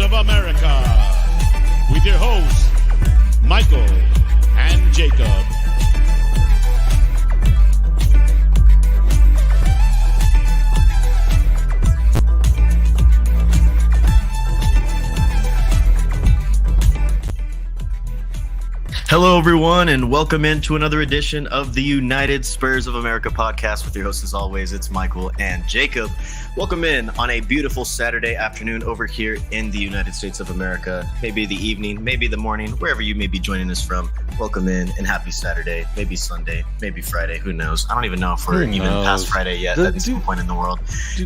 of America, with your hosts, Michael and Jacob. Hello, everyone, and welcome into another edition of the United Spurs of America podcast with your hosts, as always, it's Michael and Jacob. Welcome in on a beautiful Saturday afternoon over here in the United States of America. Maybe the evening, maybe the morning, wherever you may be joining us from. Welcome in and happy Saturday, maybe Sunday, maybe Friday, who knows? I don't even know if we're even past Friday yet at this point in the world.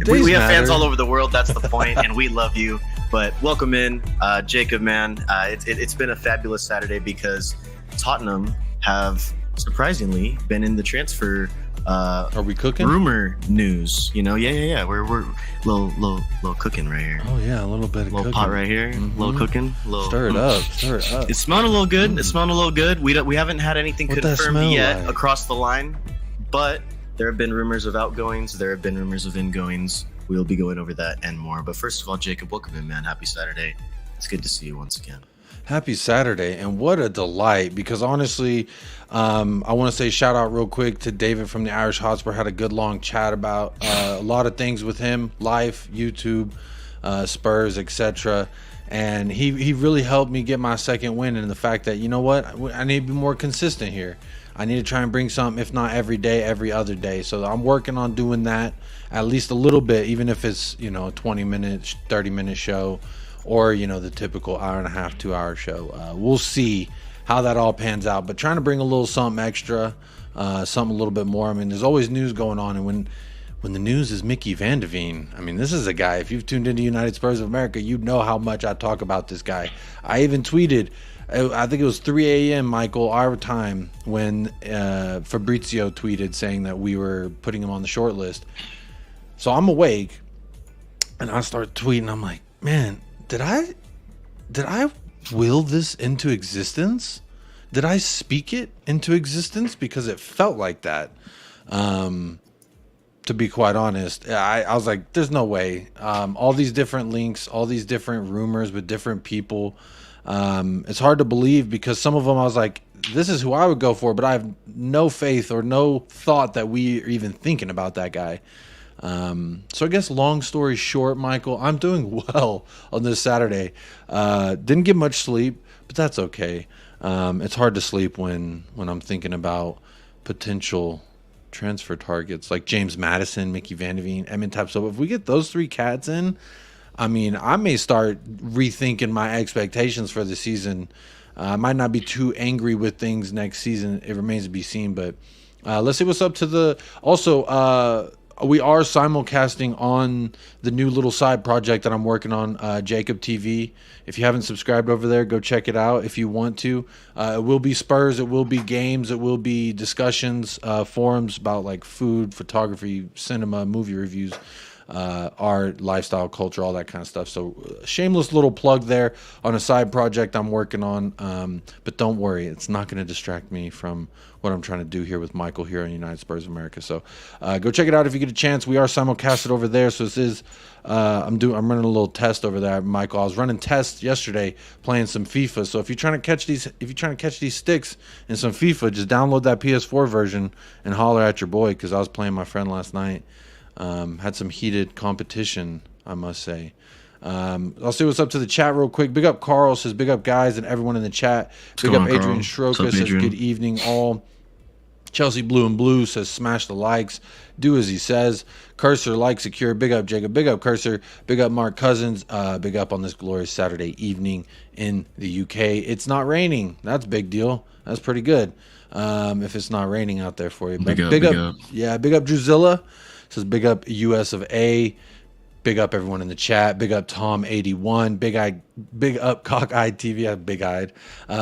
We have fans all over the world, that's the point, and we love you. But welcome in, Jacob, man. It's been a fabulous Saturday because Tottenham have surprisingly been in the transfer are we cooking? Rumor news, you know? Yeah. We're little cooking right here. Oh yeah, a little bit of little cooking. Pot right here, little cooking, Stir it up. It's smelling a little good. It's smelling a little good. We haven't had anything confirmed yet like? Across the line, but there have been rumors of outgoings. There have been rumors of ingoings. We'll be going over that and more. But first of all, Jacob, welcome in, man. Happy Saturday. It's good to see you once again. Happy Saturday, and what a delight, because honestly, I want to say shout out real quick to David from the Irish Hotspur. Had a good long chat about a lot of things with him, life, YouTube, Spurs, etc. And he really helped me get my second win, and the fact that, you know what, I need to be more consistent here. I need to try and bring something, if not every day, every other day. So I'm working on doing that at least a little bit, even if it's, a 20-minute, 30-minute show, or, the typical hour and a half, 2 hour show. We'll see how that all pans out, but trying to bring a little something extra, something a little bit more. I mean, there's always news going on, and when the news is Micky Van de Veen, I mean, this is a guy, if you've tuned into United Spurs of America, you know how much I talk about this guy. I even tweeted, I think it was 3 a.m., Michael, our time, when Fabrizio tweeted saying that we were putting him on the short list. So I'm awake, and I start tweeting, I'm like, man, did I will this into existence? Did I speak it into existence? Because it felt like that. To be quite honest, I was like, there's no way. All these different links, all these different rumors with different people. It's hard to believe, because some of them I was like, this is who I would go for, but I have no faith or no thought that we are even thinking about that guy. So I guess long story short, Michael, I'm doing well on this Saturday. Didn't get much sleep, but that's okay. It's hard to sleep when I'm thinking about potential transfer targets like James Maddison, Micky Van de Veen, Tapsoba. If we get those three cats in, I mean, I may start rethinking my expectations for the season. I might not be too angry with things next season. It remains to be seen, but let's see what's up to the... Also, we are simulcasting on the new little side project that I'm working on, Jacob TV. If you haven't subscribed over there, go check it out if you want to. It will be Spurs, it will be games, it will be discussions, forums about like food, photography, cinema, movie reviews, art, lifestyle, culture, all that kind of stuff. So shameless little plug there on a side project I'm working on. But don't worry, it's not going to distract me from what I'm trying to do here with Michael here on United Spurs of America. So go check it out if you get a chance. We are simulcasted over there. So this is I'm running a little test over there, Michael. I was running tests yesterday playing some FIFA. So if you're trying to catch these sticks in some FIFA, just download that PS4 version and holler at your boy, because I was playing my friend last night. Had some heated competition, I must say. I'll see what's up to the chat real quick. Big up Carl, says big up guys and everyone in the chat. Big up Adrian Schroka, says good evening all. Chelsea Blue and Blue says smash the likes. Do as he says. Cursor like secure. Big up Jacob. Big up Cursor. Big up Mark Cousins. Big up on this glorious Saturday evening in the UK. It's not raining. That's a big deal. That's pretty good. If it's not raining out there for you. But big up. Yeah, big up Druzilla. Says big up US of A. Big up everyone in the chat. Big up Tom81. Big up Cockeyed TV. I'm big-eyed.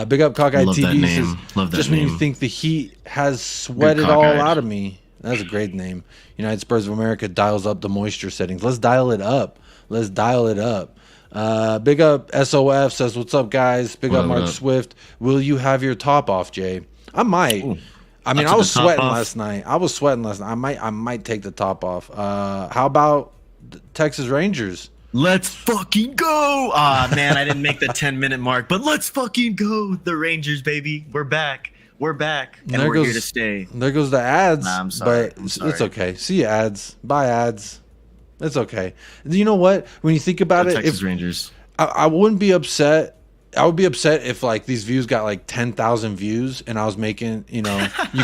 Big up Cockeyed TV. That name. Says, love that just name. when you think the heat has sweated all out of me. That's a great name. United Spurs of America dials up the moisture settings. Let's dial it up. Big up SOF says, what's up, guys? Big up Mark Swift. Will you have your top off, Jay? I might. Ooh. I mean, I was sweating last night. I might take the top off. How about Texas Rangers? Let's fucking go! go. Ah, man, I didn't make the 10-minute mark, but let's fucking go. The Rangers, baby. We're back. We're back, and we're here to stay. There goes the ads. Nah, I'm sorry. But it's okay. See ads. Buy ads. It's okay. You know what? When you think about it, Texas Rangers. I wouldn't be upset. I would be upset if like these views got like 10,000 views and I was making, you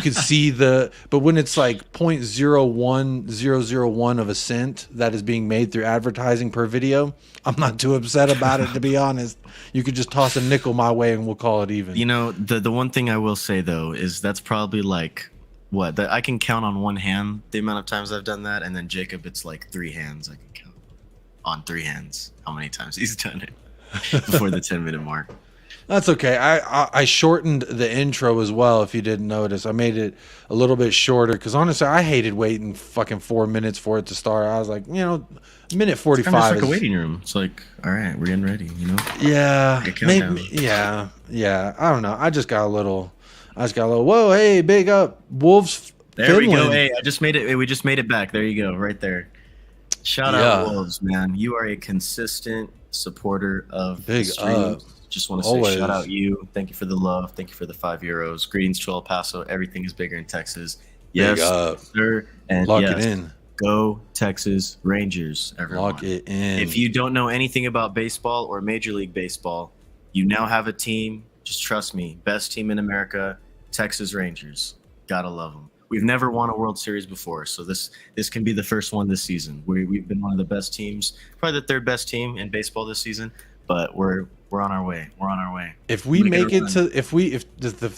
could see but when it's like 0.01001 of a cent that is being made through advertising per video, I'm not too upset about it, to be honest. You could just toss a nickel my way and we'll call it even. The one thing I will say though is that's probably like I can count on one hand the amount of times I've done that, and then Jacob, it's like 3 hands I can count on 3 hands how many times he's done it before the 10-minute mark. That's okay. I shortened the intro as well, if you didn't notice. I made it a little bit shorter because honestly, I hated waiting fucking 4 minutes for it to start. I was like, minute 45 it's like a waiting room. It's like, all right, we're getting ready, Yeah. Maybe, yeah. I don't know. I just got a little, whoa, hey, big up. Wolves. There Finland. we go. Hey, I just made it. We just made it back. There you go. Right there. Shout out Wolves, man. You are a consistent supporter of big streams. Just want to say Always. shout out you. Thank you for the love. Thank you for the €5. Greetings to El Paso. Everything is bigger in Texas. Yes, sir. And Lock it in. Go Texas Rangers, everyone. Lock it in. If you don't know anything about baseball or Major League Baseball, you now have a team. Just trust me. Best team in America, Texas Rangers. Gotta love them. We've never won a World Series before, so this can be the first one this season. We've been one of the best teams, probably the 3rd best team in baseball this season, but we're on our way. We're on our way. If we make it to if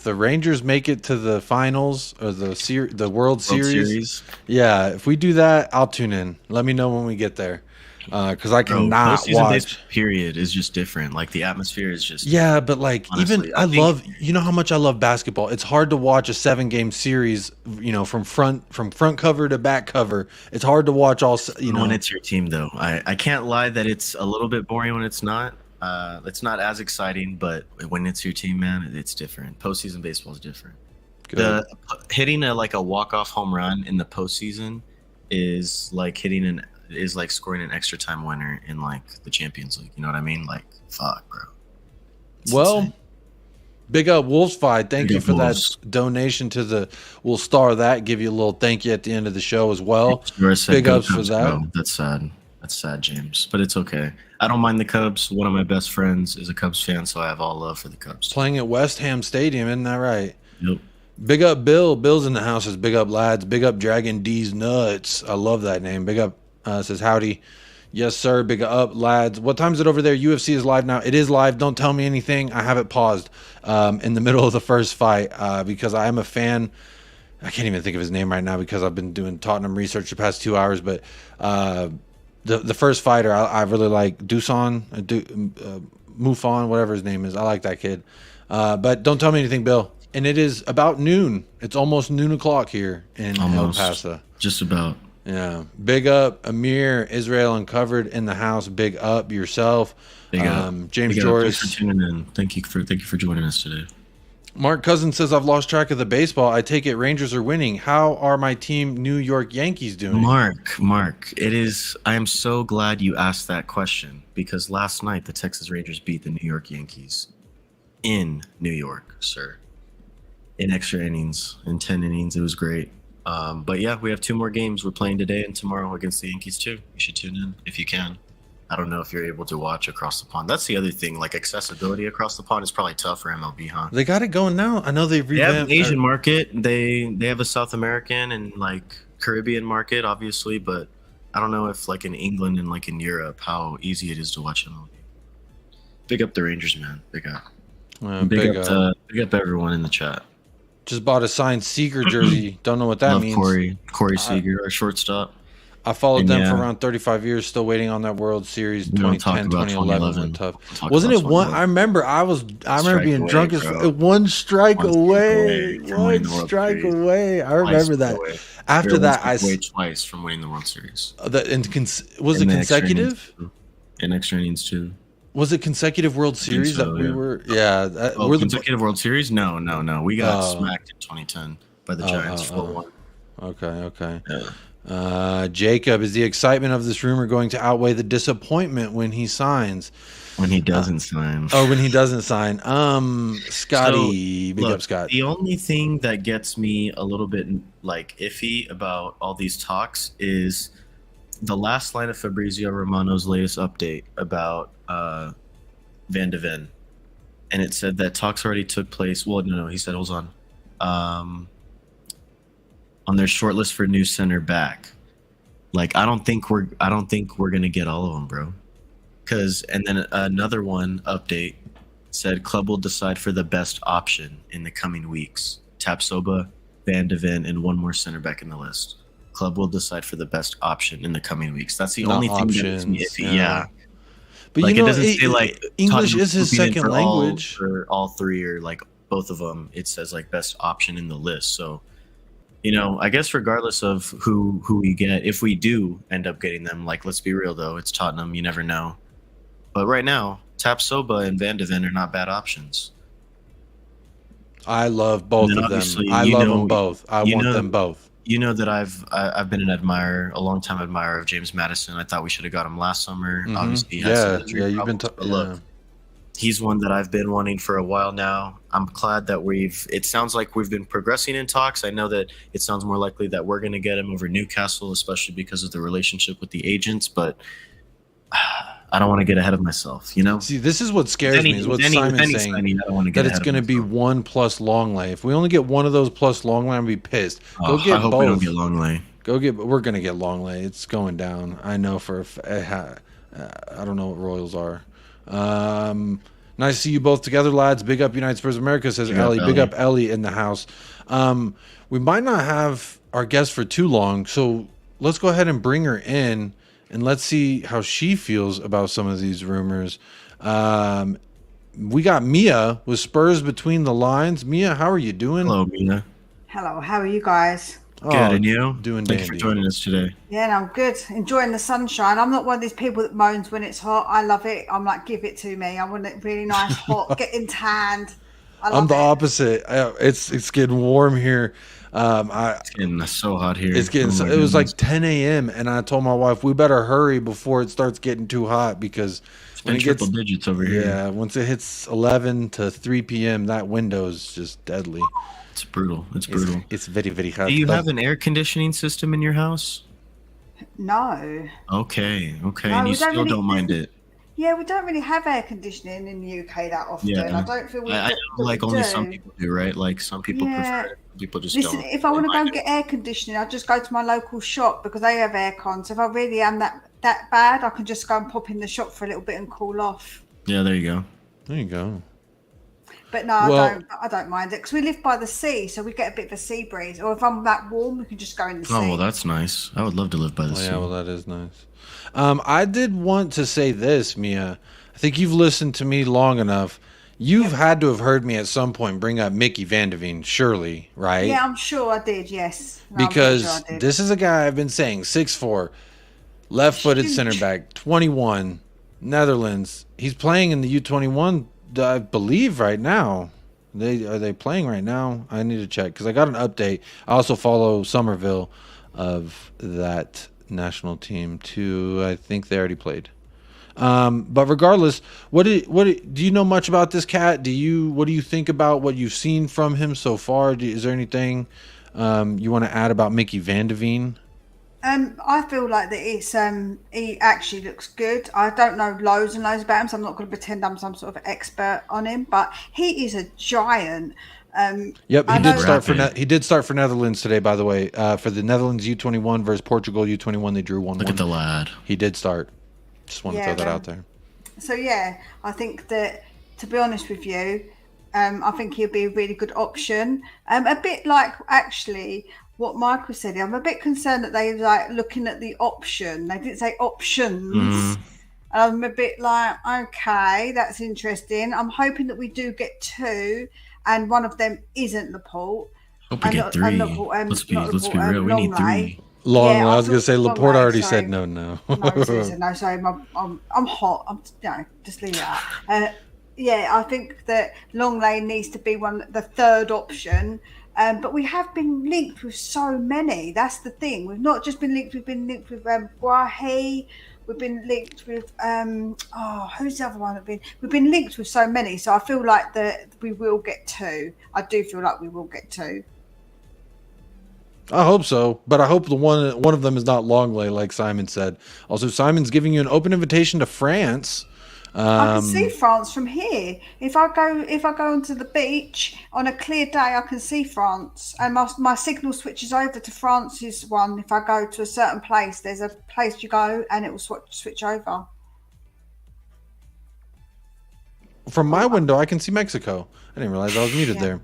the Rangers make it to the finals or the World Series, yeah, if we do that, I'll tune in. Let me know when we get there. Because I cannot watch. Period is just different. Like the atmosphere is just but like honestly, I love how much I love basketball. It's hard to watch a 7-game series, from front cover to back cover. It's hard to watch all. When it's your team though, I can't lie that it's a little bit boring when it's not. It's not as exciting, but when it's your team, man, it's different. Postseason baseball is different. Good. Hitting a walk-off home run in the postseason is like scoring an extra time winner in like the Champions League. You know what I mean? Like, fuck, bro. It's insane. Big up Wolves Fight. Thank you for Wolves. that donation to the. We'll star that. Give you a little thank you at the end of the show as well. Big ups for that. Bro. That's sad. That's sad, James. But it's okay. I don't mind the Cubs. One of my best friends is a Cubs fan, so I have all love for the Cubs. Playing at West Ham Stadium, isn't that right? Yep. Big up Bill. Bill's in the house. Says big up lads. Big up Dragon D's nuts. I love that name. Big up. Says howdy. Yes, sir. Big up, lads. What time is it over there? UFC is live now. It is live. Don't tell me anything. I have it paused in the middle of the first fight because I am a fan. I can't even think of his name right now because I've been doing Tottenham research the past 2 hours. But the first fighter, I really like Dusan, Mufon, whatever his name is. I like that kid. But don't tell me anything, Bill. And it is about noon. It's almost noon o'clock here in El Paso. Just about. Yeah. Big up Amir, Israel Uncovered in the house. Big up yourself. Big up. James Big Joris. Thanks for tuning in. Thank you for joining us today. Mark Cousins says, I've lost track of the baseball. I take it Rangers are winning. How are my team New York Yankees doing? Mark, I am so glad you asked that question because last night the Texas Rangers beat the New York Yankees in New York, sir. In extra innings, in 10 innings. It was great. But yeah, we have 2 more games. We're playing today and tomorrow against the Yankees too. You should tune in if you can. I don't know if you're able to watch across the pond. That's the other thing. Like accessibility across the pond is probably tough for MLB, huh? They got it going now. I know they've revamped. They have an Asian market. They have a South American and like Caribbean market, obviously. But I don't know if like in England and like in Europe, how easy it is to watch MLB. Big up the Rangers, man. Big up. Big up everyone in the chat. Just bought a signed Seager jersey. Don't know what that means. Corey Seager, our shortstop. I followed them for around 35 years, still waiting on that World Series. 2010, 2011 went tough. Wasn't it one? I remember being drunk as one strike away. One strike away. I remember that. After that, I twice from winning the World Series. Was it consecutive? In extra innings too. Was it consecutive World Series that we were? Yeah. Consecutive World Series? No. We got smacked in 2010 by the Giants 4-1. Okay. Yeah. Jacob, is the excitement of this rumor going to outweigh the disappointment when he signs? When he doesn't sign. Oh, when he doesn't sign. Scotty, big up Scott. The only thing that gets me a little bit like iffy about all these talks is the last line of Fabrizio Romano's latest update about Van de Ven. And it said that talks already took place. Well, no, he said, hold on. On their shortlist for new center back. Like, I don't think we're gonna get all of them, bro. And then another one update said club will decide for the best option in the coming weeks. Tapsoba, Van de Ven, and one more center back in the list. Club will decide for the best option in the coming weeks. That's the only thing that makes me iffy. Yeah. But like, you know, it doesn't say like English is his second language. For all three, or like both of them, it says like best option in the list. So, you know, I guess regardless of who we get, if we do end up getting them, like, let's be real though, it's Tottenham. You never know. But right now, Tapsoba and Van de Ven are not bad options. I love both of them. I love them both. I want them both. You know that I've been a long-time admirer of James Maddison. I thought we should have got him last summer. Mm-hmm. Obviously, you've been. Look, he's one that I've been wanting for a while now. I'm glad that it sounds like we've been progressing in talks. I know that it sounds more likely that we're going to get him over Newcastle, especially because of the relationship with the agents. But I don't want to get ahead of myself, you know? See, this is what scares me, is what Simon's saying, that it's going to be 1 plus Longley. If we only get one of those plus Longley, I'm going to be pissed. Go get I hope both. we don't get Longley. We're going to get Longley. It's going down. I know I don't know what Royals are. Nice to see you both together, lads. Big up United Spurs of America, says Ellie. Big up Ellie in the house. We might not have our guest for too long, so let's go ahead and bring her in. And let's see how she feels about some of these rumors. We got Mia with Spurs Between the Lines. Mia, how are you doing? Hello, Mia. Hello, how are you guys? Good, and you? Doing Thank you dandy. for joining us today. Yeah, no, I'm good. Enjoying the sunshine. I'm not one of these people that moans when it's hot. I love it. I'm like, give it to me. I want it really nice, hot, getting tanned. I'm the opposite. It's getting warm here. It's getting so hot here. It's getting. It was like 10 a.m. and I told my wife we better hurry before it starts getting too hot, because when it gets triple digits over here. Yeah, once it hits 11 to 3 p.m., that window is just deadly. It's brutal. It's brutal. It's very, very hot. Do you have an air conditioning system in your house? No. Okay. No, And you still don't mind it? Yeah, we don't really have air conditioning in the UK that often. Yeah. I don't feel I know, like only some people do, right? Like some people prefer it. People just Listen, don't. if I want to go and get air conditioning, I just go to my local shop because they have aircon. So if I really am that bad, I can just go and pop in the shop for a little bit and cool off. Yeah, there you go. There you go. But no, I don't mind it because we live by the sea, so we get a bit of a sea breeze. Or if I'm that warm, we can just go in the sea. Oh, well, that's nice. I would love to live by the sea. Yeah, well, that is nice. I did want to say this, Mia. I think you've listened to me long enough. You've had to have heard me at some point bring up Micky Van de Ven, surely, right? Yeah, I'm sure I did, yes. No, because this is a guy I've been saying, 6'4", left-footed center back, 21, Netherlands. He's playing in the U21, I believe, right now. Are they playing right now? I need to check because I got an update. I also follow Somerville of that national team too. I think they already played. But regardless, what do you know much about this cat? What do you think about what you've seen from him so far? Is there anything you want to add about Micky Van de Ven? I feel like that it's he actually looks good. I don't know loads and loads about him, so I'm not going to pretend I'm some sort of expert on him. But he is a giant. Yep, he did start for Netherlands today, by the way. For the Netherlands U21 versus Portugal U21, they drew 1-1. Look at the lad. He did start. Just want to throw that out there. So yeah, I think that, to be honest with you, I think he'll be a really good option. A bit like actually what Michael said. I'm a bit concerned that they like looking at the option. They didn't say options. Mm-hmm. I'm a bit like, okay, that's interesting. I'm hoping that we do get 2, and one of them isn't Laporte. Hope we get 3. Let's be real. We need 3. Longley. I was going to say Laporte already said no. No, said no. Sorry, I'm hot. Just leave that. Yeah, I think that Longley needs to be the third option. But we have been linked with so many. That's the thing. We've not just been linked. We've been linked with Guahi. We've been linked with who's the other one? We've been linked with so many. So I feel like that we will get two. I do feel like we will get two. I hope so, but I hope the one of them is not Longley, like Simon said. Also, Simon's giving you an open invitation to France. I can see France from here. If I go onto the beach on a clear day, I can see France, and my signal switches over to France's one. If I go to a certain place, there's a place you go, and it will switch over. From my window, I can see Mexico. I didn't realize I was muted there.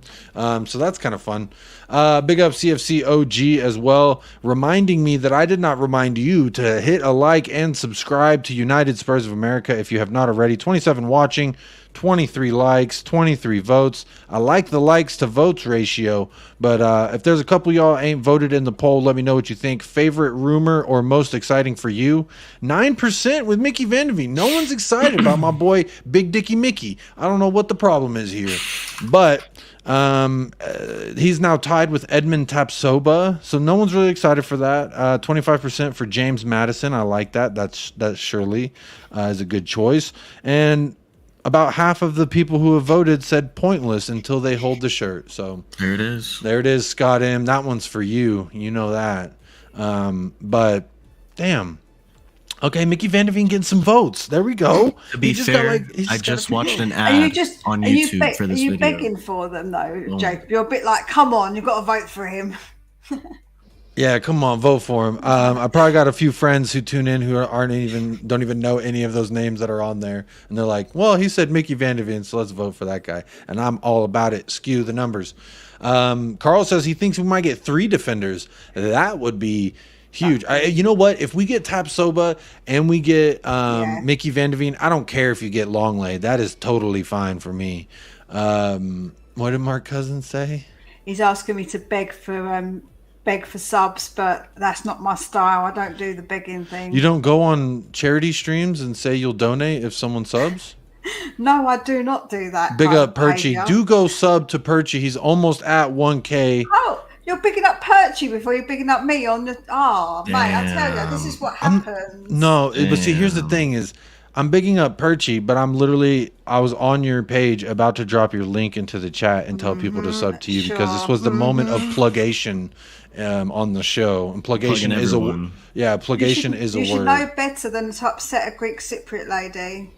So that's kind of fun. Big up CFC OG as well, reminding me that I did not remind you to hit a like and subscribe to United Spurs of America if you have not already. 27 watching, 23 likes, 23 votes. I like the likes to votes ratio, but if there's a couple y'all ain't voted in the poll, let me know what you think. Favorite rumor or most exciting for you? 9% with Micky Van de Veen. No one's excited about my boy Big Dicky Micky. I don't know what the problem is here, but he's now tied with Edmund Tapsoba, so no one's really excited for that. 25% for James Maddison. I like that. That surely is a good choice. And about half of the people who have voted said pointless until they hold the shirt. So there it is. There it is, Scott M. That one's for you. You know that. But damn. Okay, Micky Van de Veen getting some votes. There we go. To be fair, I just watched an ad on YouTube for this video. Are you begging for them though, Jake? You're a bit like, come on, you've got to vote for him. Yeah, come on, vote for him. I probably got a few friends who tune in who don't even know any of those names that are on there, and they're like, "Well, he said Micky Van de Veen, so let's vote for that guy." And I'm all about it. Skew the numbers. Carl says he thinks we might get 3 defenders. That would be huge. You know what? If we get Tapsoba and we get Micky Van de Veen, I don't care if you get Longley. That is totally fine for me. What did Mark Cousins say? He's asking me to beg for subs, but that's not my style. I don't do the begging thing. You don't go on charity streams and say you'll donate if someone subs? No, I do not do that. Big up Perchy. Do go sub to Perchy. He's almost at 1K. Oh, you're bigging up Perchy before you're bigging up me on the... Oh, mate, I tell you, this is what happens. But see, here's the thing is, I'm bigging up Perchy, but I was on your page about to drop your link into the chat and tell people to sub to you because this was the moment of plugation on the show. And plugation is plugation is a word. You should know better than to upset a Greek Cypriot lady.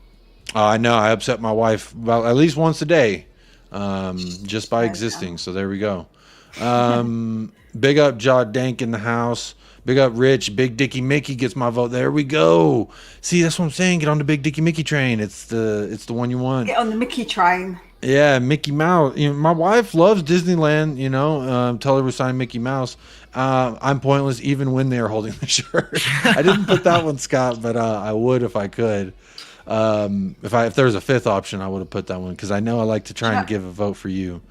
I know. I upset my wife about at least once a day just by existing. So there we go. Big up Jaw Dank in the house. Big up Rich. Big Dicky Micky gets my vote. There we go. See, that's what I'm saying. Get on the Big Dicky Micky train. It's the one you want. Get on the Mickey train. Yeah, Mickey Mouse. You know, my wife loves Disneyland. You know, tell her we signed Mickey Mouse. I'm pointless even when they are holding the shirt. I didn't put that one, Scott, but I would if I could. If there was a 5th option, I would have put that one because I know I like to try and give a vote for you.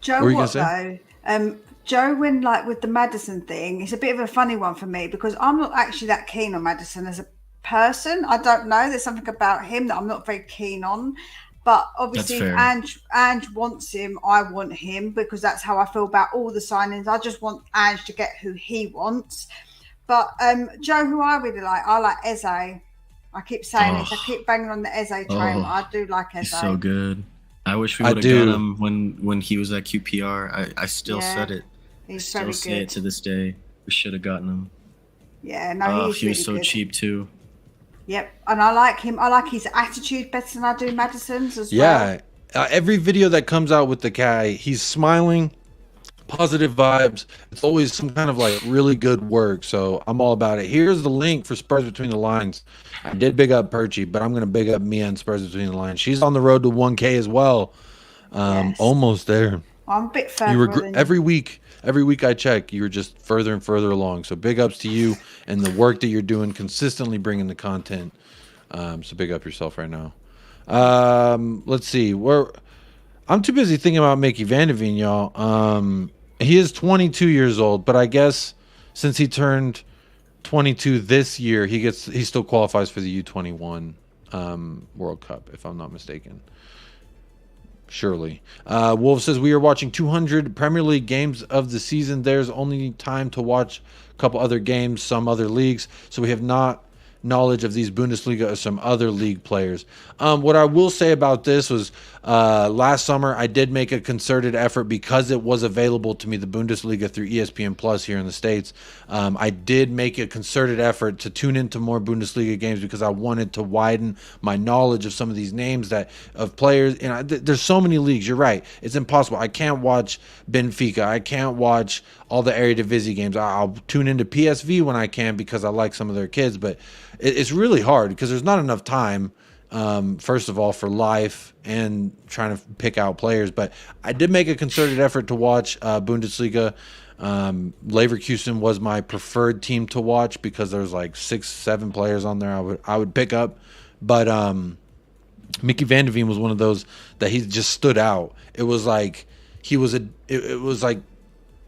Joe, what though? Joe, when like with the Maddison thing, it's a bit of a funny one for me because I'm not actually that keen on Maddison as a person. I don't know. There's something about him that I'm not very keen on. But obviously, Ange wants him. I want him because that's how I feel about all the signings. I just want Ange to get who he wants. But Joe, who I really like, I like Eze. I keep saying it. I keep banging on the Eze train. I do like Eze. He's so good. I wish we would have got him when he was at QPR. I still said it. He's I still say it to this day. We should have gotten him. Yeah, no, he was really so good. cheap too. Yep, and I like him. I like his attitude better than I do Maddison's as well. Yeah, every video that comes out with the guy, he's smiling, positive vibes. It's always some kind of like really good work. So I'm all about it. Here's the link for Spurs Between the Lines. I did big up Perchy, but I'm going to big up Mia and Spurs Between the Lines. She's on the road to 1K as well. Yes. Almost there. I'm a bit further. Every week I check, you're just further and further along. So big ups to you and the work that you're doing, consistently bringing the content. So big up yourself right now. Let's see. I'm too busy thinking about Micky Van de Veen, y'all. He is 22 years old, but I guess since he turned 22 this year, he still qualifies for the U21 World Cup, if I'm not mistaken. Surely. Wolf says, we are watching 200 Premier League games of the season. There's only time to watch a couple other games, some other leagues. So we have not knowledge of these Bundesliga or some other league players. What I will say about this was last summer I did make a concerted effort because it was available to me, the Bundesliga through ESPN Plus here in the States. I did make a concerted effort to tune into more Bundesliga games because I wanted to widen my knowledge of some of these names of players. And there's so many leagues. You're right. It's impossible. I can't watch Benfica. I can't watch all the Eredivisie games. I'll tune into PSV when I can because I like some of their kids, but it's really hard because there's not enough time, first of all, for life and trying to pick out players. But I did make a concerted effort to watch Bundesliga. Leverkusen was my preferred team to watch because there's like 6-7 players on there I would pick up. But Micky van de Ven was one of those that he just stood out. It was like it was like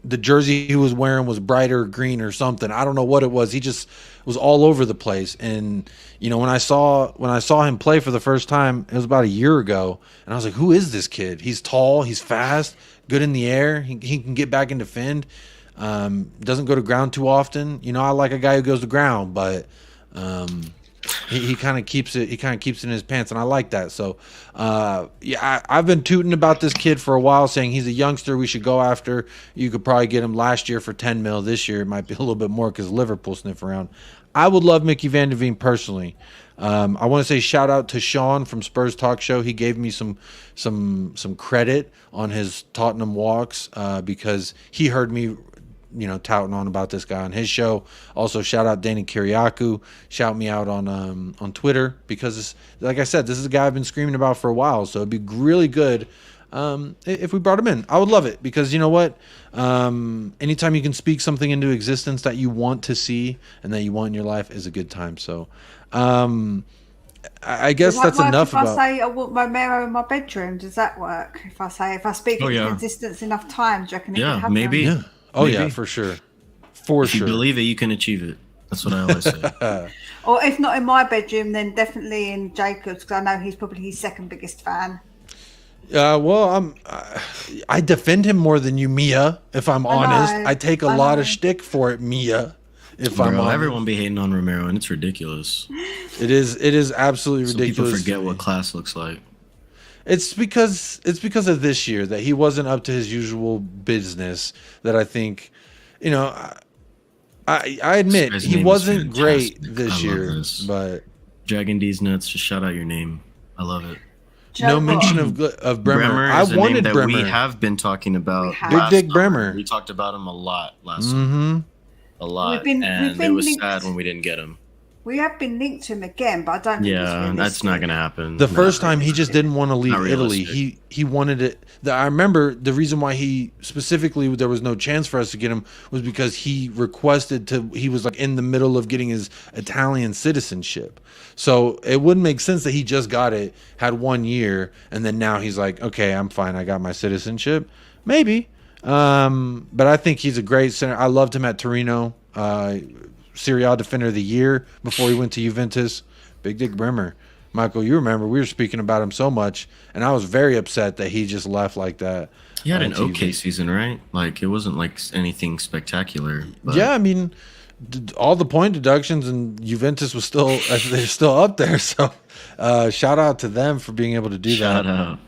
the jersey he was wearing was brighter green or something. I don't know what it was. He just was all over the place. And you know, when I saw him play for the first time, it was about a year ago, and I was like, who is this kid? He's tall, he's fast, good in the air. He can get back and defend. Doesn't go to ground too often. You know, I like a guy who goes to ground, but he kind of keeps it. He kind of keeps it in his pants, and I like that. So, yeah, I've been tooting about this kid for a while, saying he's a youngster we should go after. You could probably get him last year for 10 mil. This year it might be a little bit more because Liverpool sniff around. I would love Micky van de Ven personally. I want to say shout out to Sean from Spurs Talk Show. He gave me some credit on his Tottenham walks because he heard me, you know, touting on about this guy on his show. Also, shout out Danny Kiriakou. Shout me out on Twitter because, like I said, this is a guy I've been screaming about for a while. So it'd be really good if we brought him in. I would love it because you know what? Anytime you can speak something into existence that you want to see and that you want in your life is a good time. So I guess that's enough about. If I say I want Romero in my bedroom, does that work? If I speak in existence enough times, do you reckon it could happen? Maybe. Yeah. Oh, maybe. Yeah, for sure. If you believe it, you can achieve it. That's what I always say. Or if not in my bedroom, then definitely in Jacob's, because I know he's probably his second biggest fan. Well, I defend him more than you, Mia, if I'm honest. I take a lot of shtick for it, Mia, if I'm honest. Everyone be hating on Romero, and it's ridiculous. It is absolutely ridiculous. People forget what class looks like. It's because of this year that he wasn't up to his usual business. That I think, you know, I admit he wasn't great this year. But Dragon D's nuts, just shout out your name. I love it. No mention of Bremer. I wanted Bremer. We have been talking about Big Dick Bremer. We talked about him a lot last summer. A lot, and it was sad when we didn't get him. We have been linked to him again, but I don't think it's realistic. That's not going to happen. The first time he just didn't want to leave Italy. He wanted it. I remember the reason why he specifically there was no chance for us to get him was because he requested to. He was like in the middle of getting his Italian citizenship, so it wouldn't make sense that he just got it, had 1 year, and then now he's like, okay, I'm fine. I got my citizenship. Maybe, but I think he's a great center. I loved him at Torino. Serie A Defender of the Year before he went to Juventus. Big Dick Bremer. Michael, you remember we were speaking about him so much, and I was very upset that he just left like that. He had an okay season, right? Like, it wasn't like anything spectacular. But... Yeah, I mean, all the point deductions, and Juventus was still they're still up there. So, shout out to them for being able to do that. Shout out.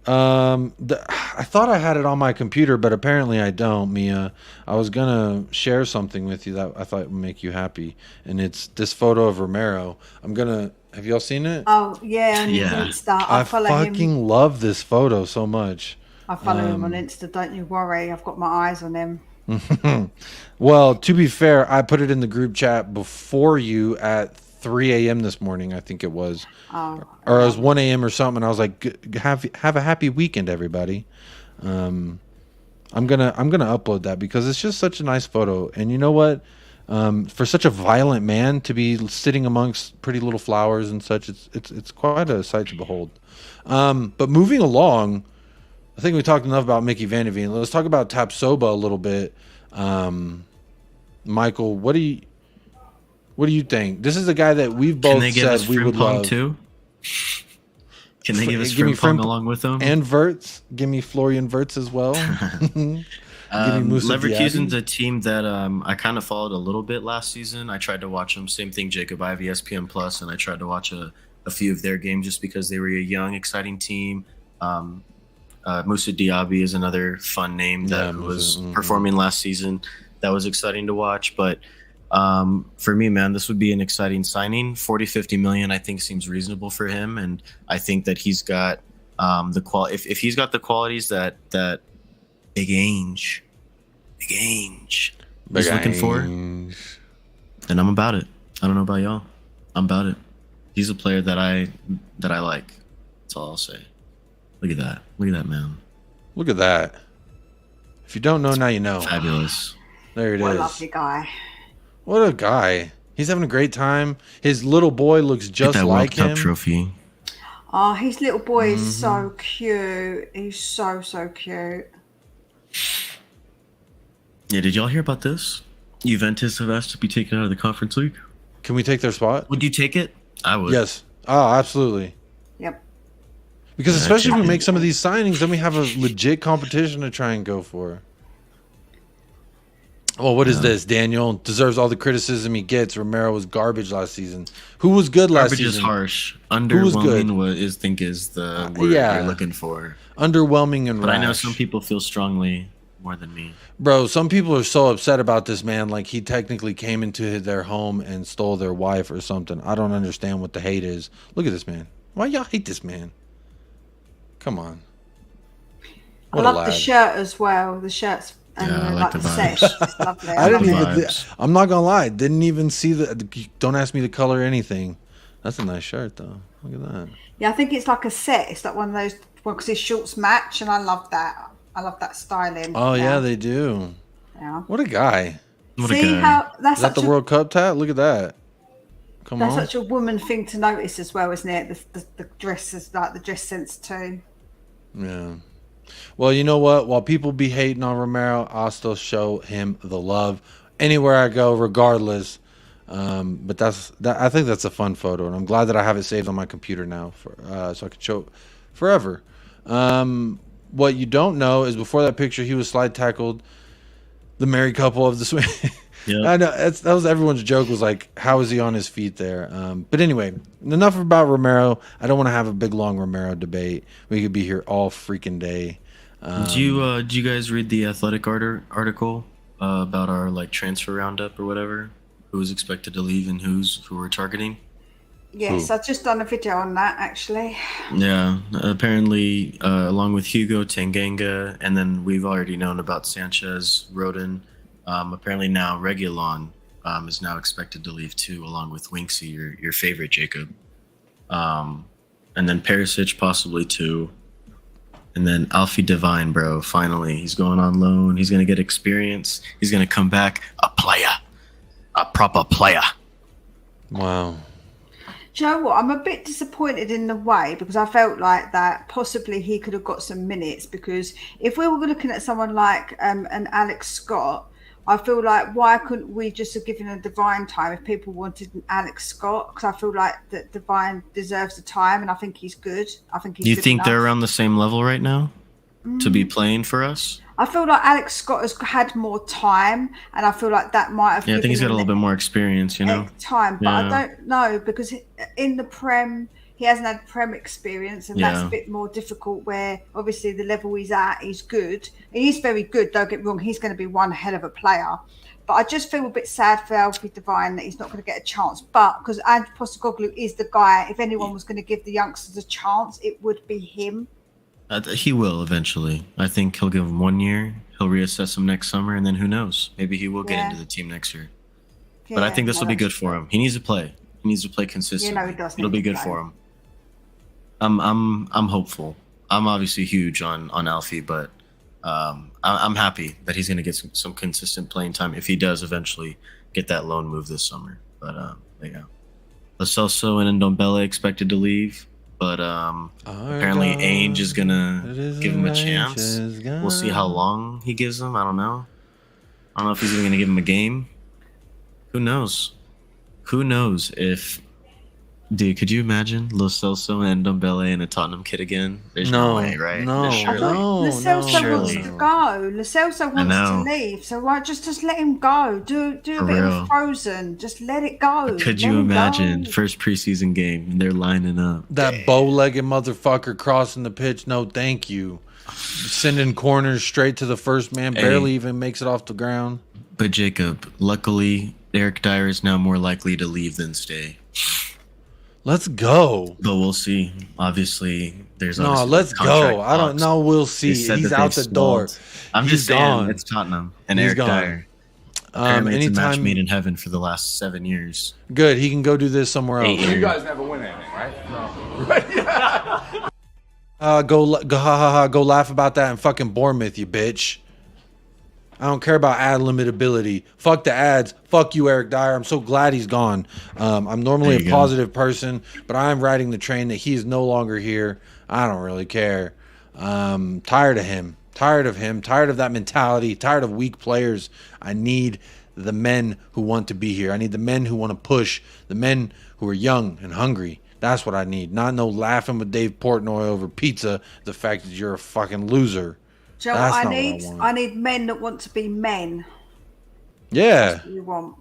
I thought I had it on my computer, but apparently I don't, Mia. I was gonna share something with you that I thought would make you happy, and it's this photo of Romero. Have y'all seen it? Oh yeah, Insta. I fucking love this photo so much. I follow him on Insta. Don't you worry, I've got my eyes on him. Well, to be fair, I put it in the group chat before you at 3 a.m. this morning, I think it was. Or it was 1 a.m. or something. And I was like, have a happy weekend, everybody. I'm gonna upload that because it's just such a nice photo. And you know what? For such a violent man to be sitting amongst pretty little flowers and such, it's quite a sight to behold. But moving along, I think we talked enough about Micky van de Ven. Let's talk about Tapsoba a little bit. Michael, what do you think? This is a guy that we've both said we would love too. Can they give us Give me Frimpong along with them? And Wirtz. Give me Florian Wirtz as well. Give me Musa Leverkusen's Diaby. a team that I kind of followed a little bit last season. I tried to watch them. Same thing, Jacob. I have ESPN Plus, and I tried to watch a few of their games just because they were a young, exciting team. Musa Diaby is another fun name that was performing last season. That was exciting to watch. But for me, man, this would be an exciting signing. 40, 50 million, I think, seems reasonable for him. And I think that he's got the quality. If he's got the qualities that Big Ainge is looking for, then I'm about it. I don't know about y'all. I'm about it. He's a player that I like. That's all I'll say. Look at that. Look at that, man. Look at that. If you don't know, now you know. Fabulous. There it What is. a lovely guy. What a guy. He's having a great time. His little boy looks just that like World him. Cup trophy. Oh, his little boy is so cute. He's so cute. Yeah, did y'all hear about this? Juventus have asked to be taken out of the Conference League. Can we take their spot? Would you take it? I would. Yes. Oh, absolutely. Yep. Because especially if we make some of these signings, then we have a legit competition to try and go for. Well, what is this? Daniel deserves all the criticism he gets. Romero was garbage last season. Who was good last Garbage season? is harsh. Who was good? Underwhelming is the word you're looking for. Underwhelming and But rash. I know some people feel strongly more than me. Bro, some people are so upset about this man. Like he technically came into their home and stole their wife or something. I don't understand what the hate is. Look at this man. Why y'all hate this man? Come on. I love the shirt as well. The shirt's and Yeah, I like the set. vibes. It's lovely. I didn't love even. it. I'm not gonna lie. Didn't even see the. Don't ask me the color or anything. That's a nice shirt though. Look at that. Yeah, I think it's like a set. It's like one of those because his shorts match, and I love that. I love that styling. Oh yeah, they do. Yeah. What a guy. What a See guy. how that's Is that the World Cup tat? Look at that. Come That's on. such a woman thing to notice as well, isn't it? The dress is like the dress sense too. Yeah. Well, you know what? While people be hating on Romero, I'll still show him the love anywhere I go, regardless. But I think that's a fun photo, and I'm glad that I have it saved on my computer now, so I can show it forever. What you don't know is before that picture, he was slide tackled the married couple of the swing. Yep. I know that was everyone's joke was like, how is he on his feet there? But anyway, enough about Romero. I don't want to have a big long Romero debate. We could be here all freaking day. Did you guys read the Athletic article about our like transfer roundup or whatever? Who was expected to leave and who we're targeting? Yes, I've just done a video on that actually. Yeah, apparently along with Hugo, Tanganga, and then we've already known about Sanchez, Rodin. Apparently now Reguilon is now expected to leave too, along with Winksy, your favorite, Jacob. And then Perisic possibly too. And then Alfie Devine, bro, finally. He's going on loan. He's going to get experience. He's going to come back a player. A proper player. Wow. Do you know what? I'm a bit disappointed in the way because I felt like that possibly he could have got some minutes because if we were looking at someone like an Alex Scott, I feel like why couldn't we just have given a Divine time if people wanted an Alex Scott? Because I feel like that Divine deserves the time and I think he's good. I think he's. Do you good think enough. they're around the same level right now to be playing for us? I feel like Alex Scott has had more time, and I feel like that might have. Yeah, I think he's got a little bit more experience, you know. Time, but Yeah. I don't know because in the Prem he hasn't had Prem experience, and that's a bit more difficult. Where obviously the level he's at, he's good. He's very good. Don't get me wrong; he's going to be one hell of a player. But I just feel a bit sad for Alfie Devine that he's not going to get a chance. But because Postecoglou is the guy, if anyone was going to give the youngsters a chance, it would be him. He will eventually. I think he'll give him 1 year. He'll reassess him next summer, and then who knows? Maybe he will get into the team next year. But I think this will be good for him. He needs to play. He needs to play consistently. Yeah, no, he does. It'll be good for him. I'm hopeful. I'm obviously huge on Alfie, but I'm happy that he's going to get some consistent playing time if he does eventually get that loan move this summer. But yeah, Lo Celso and Ndombele expected to leave. But apparently Ainge is going to give him a chance. We'll see how long he gives him. I don't know. I don't know if he's even going to give him a game. Who knows? Who knows if Dude, could you imagine Lo Celso and Ndombele in a Tottenham kit again? There's no way, right? No, Surely. no, Lo Celso no. wants to go. Lo Celso wants to leave. So why just let him go? Do a For bit real. of Frozen. Just let it go. Could Let you him imagine go. first preseason game and they're lining up? That bow-legged motherfucker crossing the pitch. No, thank you. Sending corners straight to the first man. Barely even makes it off the ground. But Jacob, luckily, Eric Dyer is now more likely to leave than stay. Let's go. But we'll see. Obviously, there's No, let's go. I don't know. We'll see. He's out the door. I'm just saying, gone. it's Tottenham and He's Eric gone. Dyer. Apparently, it's a match anytime- made in heaven for the last 7 years. Good. He can go do this somewhere else. 8 years. You guys never win anything, right? Go laugh about that in fucking Bournemouth, you bitch. I don't care about ad limitability. Fuck the ads. Fuck you, Eric Dyer. I'm so glad he's gone. I'm normally a positive person, but I'm riding the train that he is no longer here. I don't really care. Tired of him. Tired of him. Tired of that mentality. Tired of weak players. I need the men who want to be here. I need the men who want to push. The men who are young and hungry. That's what I need. Not no laughing with Dave Portnoy over pizza. The fact that you're a fucking loser. Do you know what I need? I need men that want to be men. Yeah. That's what you want.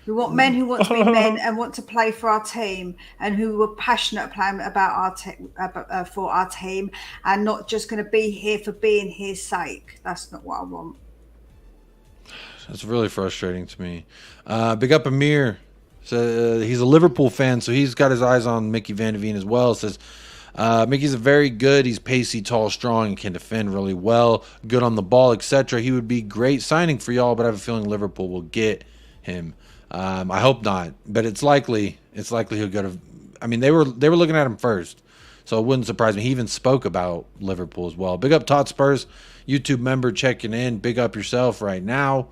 We want men who want to be men and want to play for our team and who are passionate playing about for our team and not just going to be here for being here's sake. That's not what I want. That's really frustrating to me. Big up Amir. So, he's a Liverpool fan, so he's got his eyes on Micky Van de Veen as well. Says, Mickey's a very good. He's pacey, tall, strong, and can defend really well. Good on the ball, etc. He would be great signing for y'all, but I have a feeling Liverpool will get him. I hope not, but it's likely. It's likely he'll go to. I mean, they were looking at him first, so it wouldn't surprise me. He even spoke about Liverpool as well. Big up Todd Spurs, YouTube member checking in. Big up yourself right now.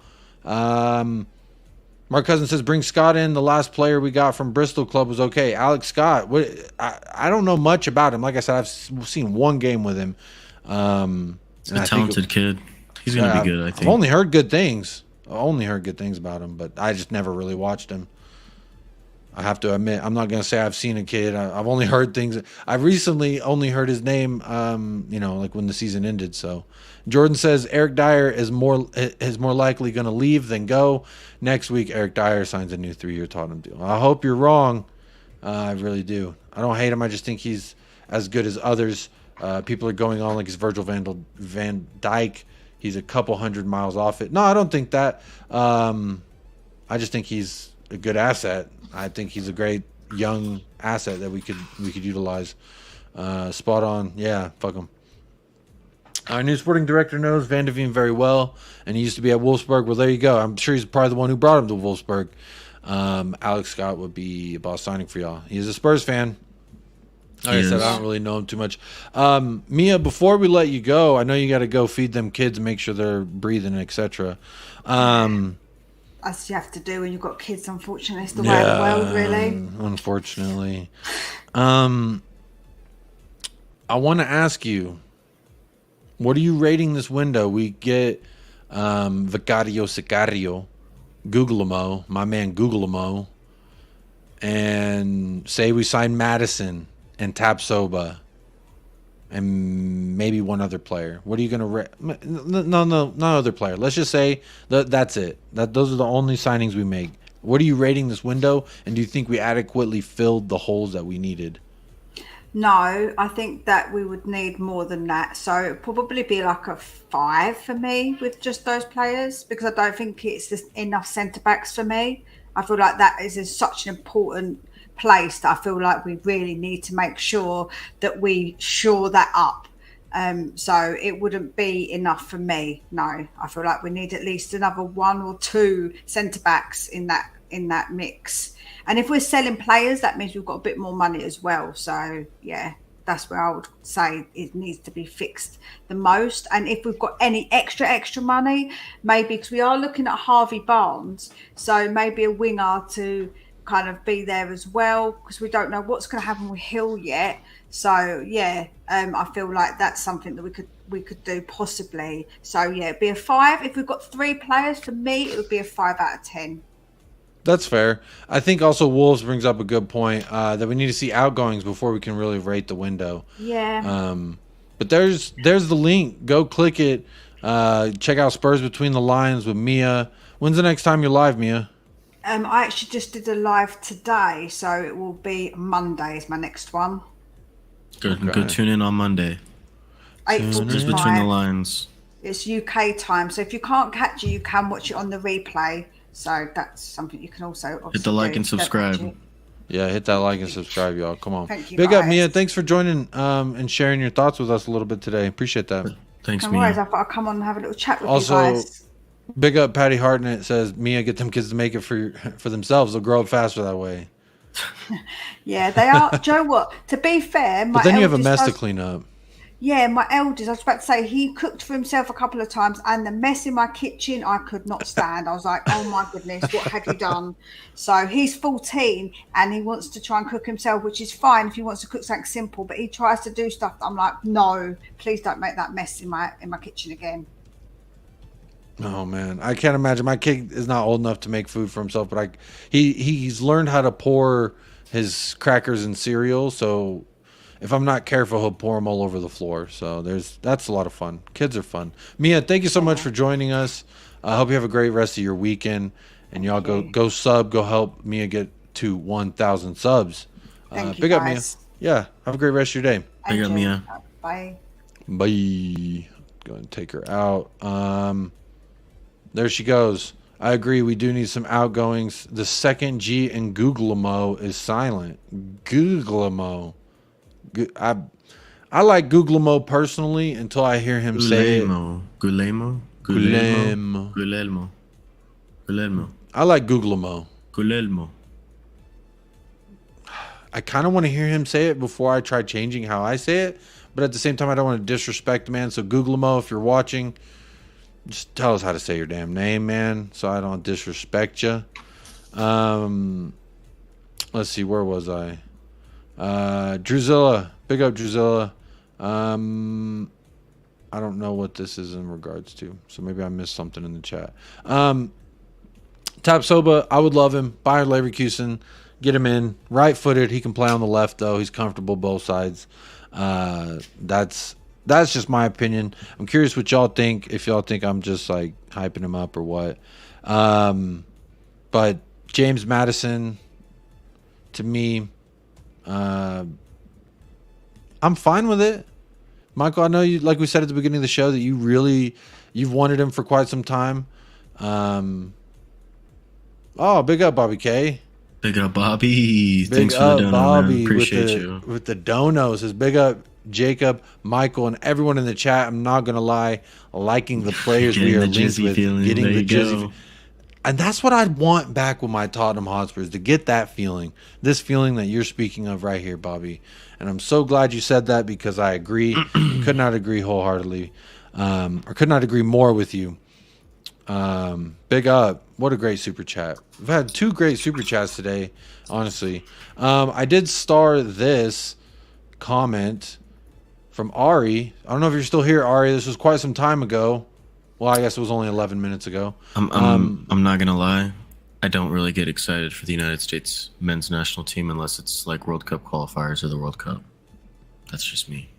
Mark Cousins says, bring Scott in. The last player we got from Bristol Club was okay. Alex Scott. I don't know much about him. Like I said, I've seen one game with him. He's a talented kid. He's going to be good, I think. I've only heard good things. About him, but I just never really watched him. I have to admit, I'm not going to say I've seen a kid. I've only heard things. I recently only heard his name, like when the season ended. So Jordan says Eric Dyer is more likely going to leave than go. Next week, Eric Dyer signs a new 3-year Tottenham deal. I hope you're wrong. I really do. I don't hate him. I just think he's as good as others. People are going on like it's Virgil van Dijk. He's a couple 100 miles off it. No, I don't think that. I just think he's a good asset. I think he's a great young asset that we could utilize. Spot on. Yeah, fuck him. Our new sporting director knows Van de Veen very well, and he used to be at Wolfsburg. Well, there you go. I'm sure he's probably the one who brought him to Wolfsburg. Alex Scott would be a boss signing for y'all. He's a Spurs fan. Like I said, I don't really know him too much. Mia, before we let you go, I know you got to go feed them kids and make sure they're breathing, etc. As you have to do when you've got kids, unfortunately. It's the way of the world, really. Unfortunately. I want to ask you, what are you rating this window? We get Vicario, Guglielmo, my man Guglielmo, and say we sign Maddison and Tapsoba and maybe one other player. What are you going to rate? No other player. Let's just say that's it. Those are the only signings we make. What are you rating this window? And do you think we adequately filled the holes that we needed? No, I think that we would need more than that. So it'd probably be like a 5 for me with just those players, because I don't think it's just enough centre-backs for me. I feel like that is such an important place that I feel like we really need to make sure that we shore that up. So it wouldn't be enough for me. No, I feel like we need at least another 1 or 2 centre-backs in that mix. And if we're selling players, that means we've got a bit more money as well. So, yeah, that's where I would say it needs to be fixed the most. And if we've got any extra money, maybe, because we are looking at Harvey Barnes, so maybe a winger to kind of be there as well, because we don't know what's going to happen with Hill yet. So, yeah, I feel like that's something that we could do possibly. So, yeah, it'd be a 5. If we've got 3 players, for me, it would be a 5 out of 10. That's fair. I think also Wolves brings up a good point that we need to see outgoings before we can really rate the window. Yeah. But there's the link. Go click it. Check out Spurs Between the Lines with Mia. When's the next time you're live, Mia? I actually just did a live today, so it will be Monday is my next one. Good. Okay. Good. Tune in on Monday. 8:45. Just Between the Lines. It's UK time, so if you can't catch it, you can watch it on the replay. So that's something you can also hit the like and subscribe. Yeah, hit that like and subscribe, y'all. Come on. Thank you, Big guys. up, Mia. Thanks for joining and sharing your thoughts with us a little bit today. Appreciate that. Thanks, No Mia. worries. I thought I'd come on and have a little chat with Also, you guys. Big up Patty Hartnett says, Mia, get them kids to make it for themselves. They'll grow up faster that way. Yeah, they are. Do you know what? To be fair, but then you have a mess to clean up. Yeah, my eldest, I was about to say, he cooked for himself a couple of times, and the mess in my kitchen, I could not stand. I was like, oh my goodness, what have you done? So he's 14, and he wants to try and cook himself, which is fine if he wants to cook something simple, but he tries to do stuff that I'm like, no, please don't make that mess in my kitchen again. Oh man, I can't imagine. My kid is not old enough to make food for himself, but he's learned how to pour his crackers and cereal, so if I'm not careful, he'll pour them all over the floor. So that's a lot of fun. Kids are fun. Mia, thank you so much for joining us. I hope you have a great rest of your weekend. And y'all go sub, go help Mia get to 1,000 subs. Thank you, big guys. up, Mia. Yeah, have a great rest of your day. Big up, Mia. Bye. Bye. Go and take her out. There she goes. I agree. We do need some outgoings. The second G in Guglielmo is silent. Guglielmo. I like Guglielmo personally until I hear him say it. Guglielmo. I like Guglielmo. Guglielmo. I kind of want to hear him say it before I try changing how I say it, but at the same time, I don't want to disrespect the man. So Guglielmo, if you're watching, just tell us how to say your damn name, man, so I don't disrespect you. Let's see, where was I? Druzilla, big up Druzilla. I don't know what this is in regards to, so maybe I missed something in the chat. Tapsoba, I would love him. Bayer Leverkusen, get him in. Right-footed, he can play on the left though. He's comfortable both sides. That's just my opinion. I'm curious what y'all think. If y'all think I'm just like hyping him up or what. But James Maddison, to me, I'm fine with it. Michael, I know you, like we said at the beginning of the show, that you've wanted him for quite some time. Oh, big up Bobby K. Big up Bobby. Thanks for the dono, Bobby, man. Appreciate you. With the donos. His big up Jacob, Michael, and everyone in the chat. I'm not gonna lie, liking the players we are linked with, getting the jizzy. And that's what I'd want back with my Tottenham Hotspurs, to get that feeling, this feeling that you're speaking of right here, Bobby. And I'm so glad you said that, because I agree. Could not agree wholeheartedly, or could not agree more with you. Big up. What a great super chat. We've had 2 great super chats today, honestly. I did star this comment from Ari. I don't know if you're still here, Ari. This was quite some time ago. Well, I guess it was only 11 minutes ago. I'm not gonna lie. I don't really get excited for the United States men's national team unless it's like World Cup qualifiers or the World Cup. That's just me.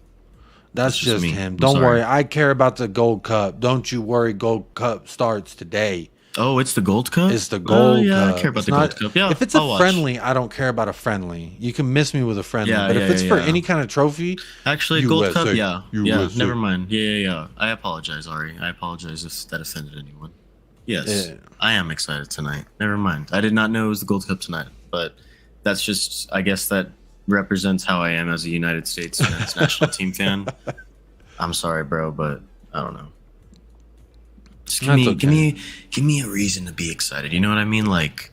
That's just him. Don't worry. I care about the Gold Cup. Don't you worry. Gold Cup starts today. Oh, it's the Gold Cup? It's the Gold Cup. I care about the Gold Cup. Yeah, if it's a friendly, I don't care about a friendly. You can miss me with a friendly. But if it's for any kind of trophy... Actually, Gold Cup, yeah. Never mind. Yeah. I apologize, Ari. I apologize if that offended anyone. Yes, I am excited tonight. Never mind. I did not know it was the Gold Cup tonight. But that's just... I guess that represents how I am as a United States men's national team fan. I'm sorry, bro, but I don't know. Just give me a reason to be excited. You know what I mean? Like,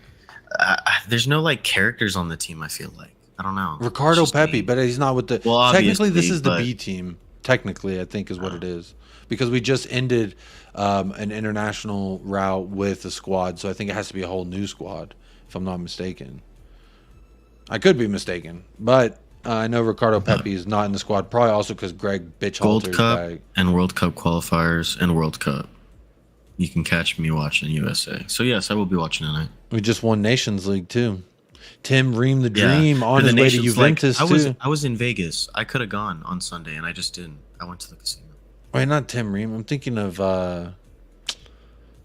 there's no like characters on the team. I feel like I don't know. Ricardo Pepi, but he's not with the. Well, technically, this is the B team. Technically, I think is what it is, because we just ended an international route with the squad, so I think it has to be a whole new squad, if I'm not mistaken. I could be mistaken, but I know Ricardo Pepi is not in the squad. Probably also because Greg Bitchhalter Gold Cup and World Cup qualifiers and World Cup. you can catch me watching USA. So yes, I will be watching tonight. We just won Nations League too. Tim Ream the Dream on his way to Juventus too. I was in Vegas. I could have gone on Sunday, and I just didn't. I went to the casino. Wait, not Tim Ream. I'm thinking of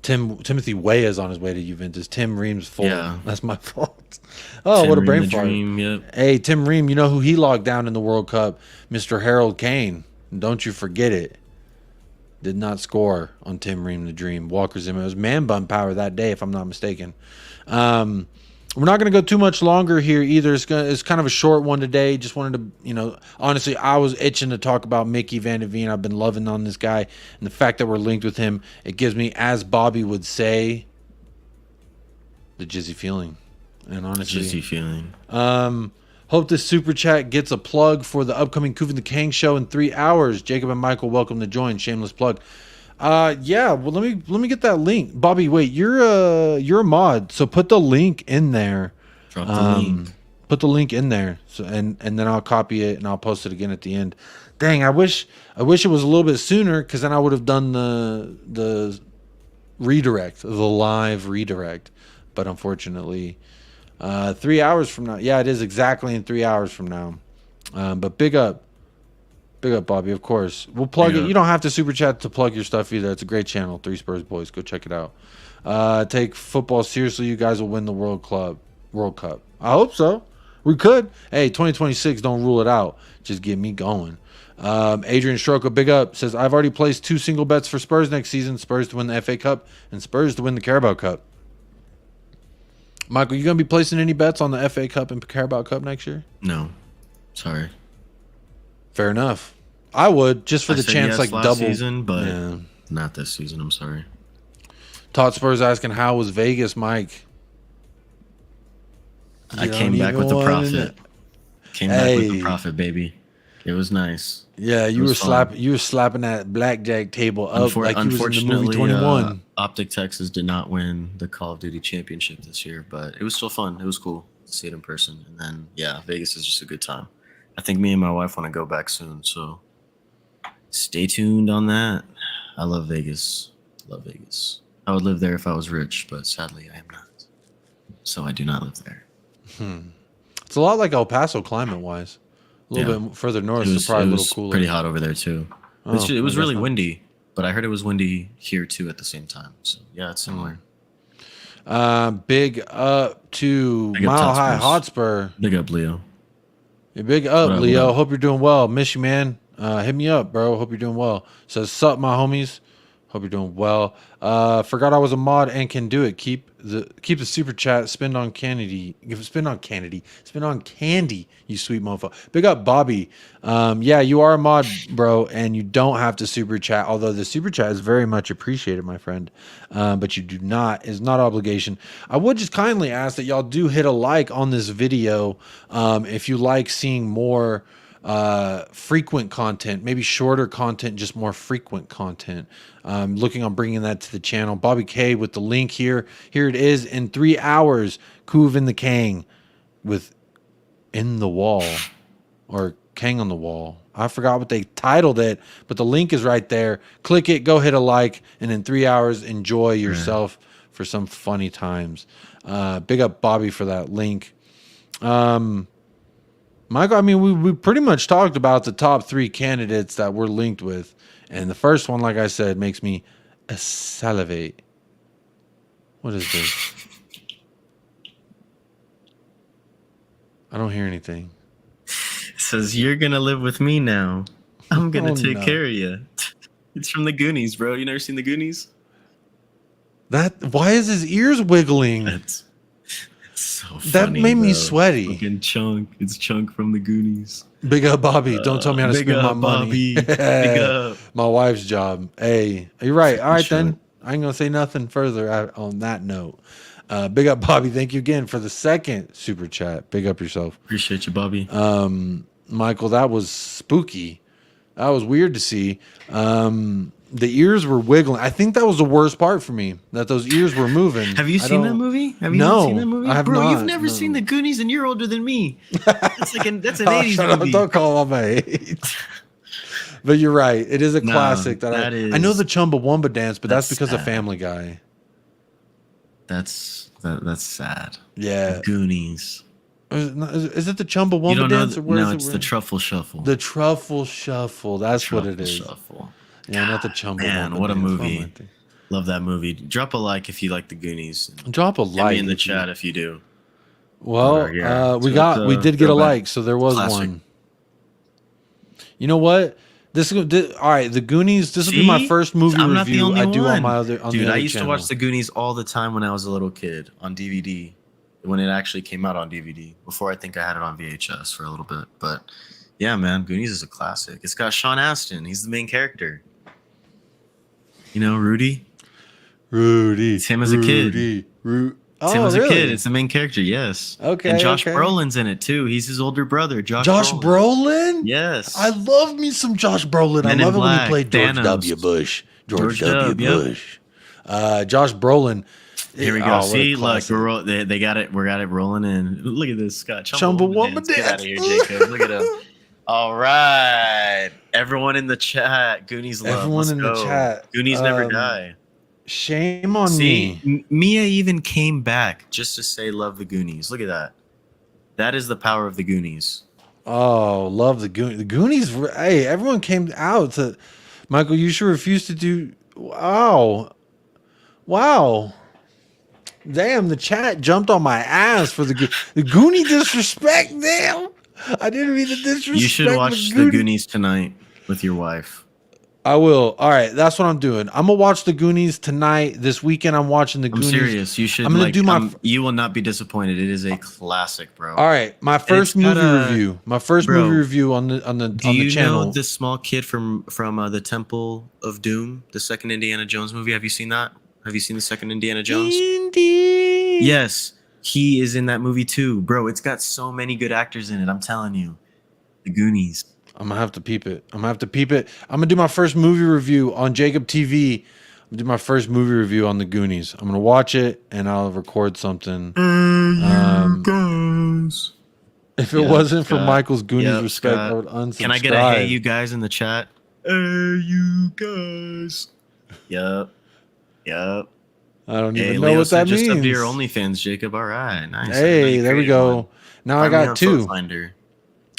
Timothy Weah's on his way to Juventus. Tim Ream's full. Yeah. That's my fault. Oh, Tim what a brain fart. Yep. Hey, Tim Ream, you know who he logged down in the World Cup? Mr. Harold Kane. Don't you forget it. Did not score on Tim Ream the Dream. Walker Zimmer. It was man bun power that day, if I'm not mistaken. We're not going to go too much longer here either. It's kind of a short one today. Just wanted to, honestly, I was itching to talk about Micky Van de Veen. I've been loving on this guy. And the fact that we're linked with him, it gives me, as Bobby would say, the jizzy feeling. And honestly, jizzy feeling. Hope this super chat gets a plug for the upcoming Kuv and the Kang show in 3 hours. Jacob and Michael, welcome to join. Shameless plug. Yeah, well let me get that link. Bobby, wait, you're a mod, so put the link in there. Drop the link. Put the link in there. So and then I'll copy it and I'll post it again at the end. Dang, I wish it was a little bit sooner, because then I would have done the redirect, the live redirect. But unfortunately, 3 hours from now. Yeah, it is exactly in 3 hours from now. But big up. Big up, Bobby, of course. We'll plug it. You don't have to super chat to plug your stuff either. It's a great channel, 3 Spurs Boys. Go check it out. Take football seriously. You guys will win the World Cup. I hope so. We could. Hey, 2026, don't rule it out. Just get me going. Adrian Stroka, big up, says, I've already placed 2 single bets for Spurs next season. Spurs to win the FA Cup and Spurs to win the Carabao Cup. Michael, you going to be placing any bets on the FA Cup and Carabao Cup next year? No. Sorry. Fair enough. I would, just for the chance, like double season, but not this season. I'm sorry. Spurs asking, how was Vegas, Mike? I came back with the profit. Came back with the profit, baby. It was nice. Yeah, you were slapping that blackjack table up like you was in the movie 21. Optic Texas did not win the Call of Duty Championship this year, but it was still fun. It was cool to see it in person. And then, yeah, Vegas is just a good time. I think me and my wife want to go back soon, so stay tuned on that. I love Vegas. Love Vegas. I would live there if I was rich, but sadly I am not. So I do not live there. It's a lot like El Paso climate-wise. A little bit further north, so probably a little cooler. Pretty hot over there, too. It was really windy, but I heard it was windy here, too, at the same time. So, yeah, it's similar. Big up to Mile High Hotspur. Big up, Leo. Yeah, big up, Leo. Hope you're doing well. Miss you, man. Hit me up, bro. Hope you're doing well. Says, sup, my homies. Hope you're doing well. Forgot I was a mod and can do it. Keep the super chat. Spend on candy. Spend on candy, you sweet mofo. Big up, Bobby. Yeah, you are a mod, bro, and you don't have to super chat. Although the super chat is very much appreciated, my friend. But you do not. Is not obligation. I would just kindly ask that y'all do hit a like on this video if you like seeing more frequent content, maybe shorter content, just more frequent content. Looking on bringing that to the channel. Bobby K with the link here. Here it is in 3 hours. Kuv in the Kang with In the Wall or Kang on the Wall. I forgot what they titled it, but the link is right there. Click it, go hit a like, and in 3 hours, enjoy yourself for some funny times. Big up Bobby for that link. Michael, I mean, we pretty much talked about the top 3 candidates that we're linked with. And the first one, like I said, makes me salivate. What is this? I don't hear anything. It says, you're going to live with me now. I'm going to take care of you. It's from the Goonies, bro. You never seen the Goonies? Why is his ears wiggling? That's so funny, that made me sweaty. Fucking Chunk. It's Chunk from the Goonies. Big up, Bobby. Don't tell me how to spend my money. Big up. My wife's job. Hey, you're right. All right, then. I ain't going to say nothing further on that note. Big up, Bobby. Thank you again for the second super chat. Big up yourself. Appreciate you, Bobby. Michael, that was spooky. That was weird to see. The ears were wiggling. I think that was the worst part for me, that those ears were moving. Have you seen that movie? Have you not seen that movie? I have Bro, not. You've never seen the Goonies and you're older than me. That's an 80s movie. Don't call on my age. But you're right. It is a No, classic that I know is- the Chumbawamba dance, but that's because of sad. Family Guy. That's sad. Yeah. Goonies. Is it the You Chumbawamba don't know? dance? Or where No, is it's it? the truffle shuffle. The Truffle Shuffle. That's what it Truffle is. Shuffle. Yeah, not the Chumbawamba Man, what a dance. movie. am I thinking? Love that movie. Drop a like if you like the Goonies. Drop a Hit like me in the if you- chat if you do. Well, Yeah, we so it's did get a throwback. like, so there was Classic. one. You know what? All right. The Goonies. This will be my See? first movie I'm not the review only I do on one. my other. On Dude, the other I used channel. to watch the Goonies all the time when I was a little kid on DVD. When it actually came out on DVD. Before I think I had it on VHS for a little bit. But yeah, man, Goonies is a classic. It's got Sean Astin. He's the main character. You know, Rudy. Rudy. It's him as a kid. Oh, It's him as a really? kid. It's the main character. Yes. Okay, And Josh okay. Brolin's in it too. He's his older brother. Josh Brolin? Brolin. Yes. I love me some Josh Brolin. Men I in love it when he Black, played George Thanos. W. Bush. George W. W, yep. Bush. Josh Brolin. Here we Oh, go. what a See, look, classic. they got it. We got it rolling in. Look at this, Scott. Chumbawamba Get out dance. of here, Jacob. Look at him. All right, everyone in the chat. Goonies love. Everyone Let's in the go. chat. Goonies never die. Shame on See, me. Mia even came back just to say love the Goonies. Look at that. That is the power of the Goonies. Oh, love the Goonies. The Goonies. Hey, everyone came out to. Michael, you should refuse to do. Wow. Damn, the chat jumped on my ass for the Goonie disrespect. Damn, I didn't mean to disrespect. You should watch the Goonies tonight with your wife. I will. All right, that's what I'm doing. I'm gonna watch the Goonies tonight. This weekend, I'm watching the I'm Goonies. serious. You should. I'm gonna do my. You will not be disappointed. It is a classic, bro. All right, my first it's got movie a- review. My first Bro, movie review on the Do on you the channel. know the small kid from the Temple of Doom, the second Indiana Jones movie? Have you seen that? Have you seen the second Indiana Jones? Indeed. Yes, he is in that movie too, bro. It's got so many good actors in it. I'm telling you, the Goonies. I'm gonna have to peep it. I'm gonna do my first movie review on Jacob TV. I'm gonna do my first movie review on the Goonies. I'm gonna watch it and I'll record something. Guys. If it Yeah, wasn't for Scott. Michael's Goonies Yep, respect, Scott. I would unsubscribe. Can I get a hey you guys in the chat? Hey you guys. Yep. I don't Hey, even know Leo what that said just means. up to your OnlyFans, Jacob. All right, nice. I know Hey, you there we created go. one. Now I Find me got on two. Finder.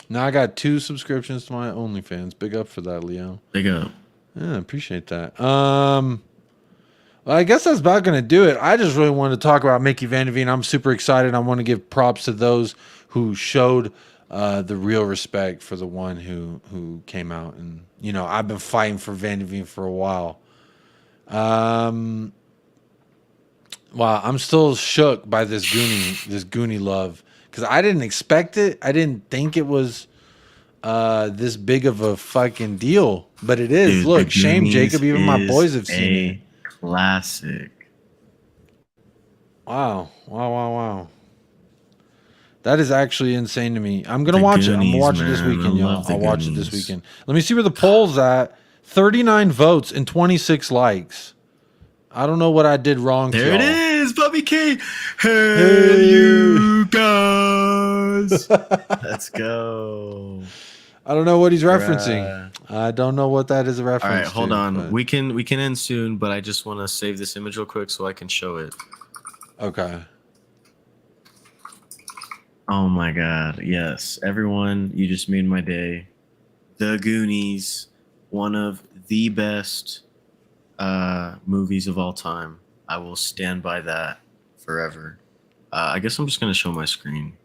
Now I got 2 subscriptions to my OnlyFans. Big up for that, Leo. Big up. Yeah, I appreciate that. Well, I guess that's about gonna do it. I just really wanted to talk about Micky Van de Veen. I'm super excited. I want to give props to those who showed the real respect for the one who came out. And you know, I've been fighting for Van de Veen for a while. Wow, I'm still shook by this Goonie love because I didn't expect it. I didn't think it was this big of a fucking deal, but it is. Dude, Look, The shame Goonies Jacob. Even my is boys have seen a it. classic. Wow. That is actually insane to me. I'm gonna The watch it. I'm gonna Goonies, watch it this man. weekend, I y'all. love the I'll watch it this Goonies. weekend. Let me see where the poll's at. 39 votes and 26 likes. I don't know what I did wrong. There it y'all. is, Bobby K. Hey, you guys. Let's go. I don't know what he's referencing. I don't know what that is a reference. All right, hold to, on. but- We can end soon, but I just want to save this image real quick so I can show it. Okay. Oh my god, yes. Everyone, you just made my day. The Goonies, one of the best movies of all time. I will stand by that forever. I guess I'm just gonna show my screen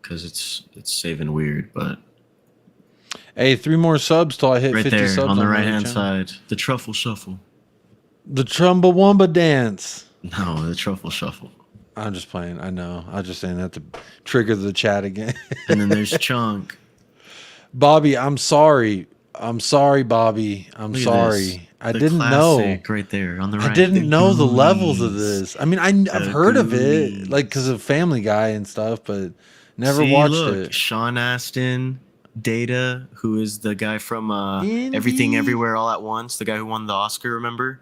because it's saving weird, but Hey, 3 more subs till I hit right 50 there subs on the my right hand channel. side, the truffle shuffle. The Chumbawamba dance. No, the truffle shuffle. I'm just playing. I know. I was just saying that to trigger the chat again. And then there's Chunk. Bobby, I'm sorry. I'm sorry, Bobby. I'm Look at sorry. this. I The didn't know. classic right there on the right. I didn't know the levels of Goonies. this. I mean, I've heard of it, Goonies. like because of Family Guy and stuff, but never See, watched look, it. Sean Astin, Data, who is the guy from Indeed. Everything Everywhere All at Once, the guy who won the Oscar, remember?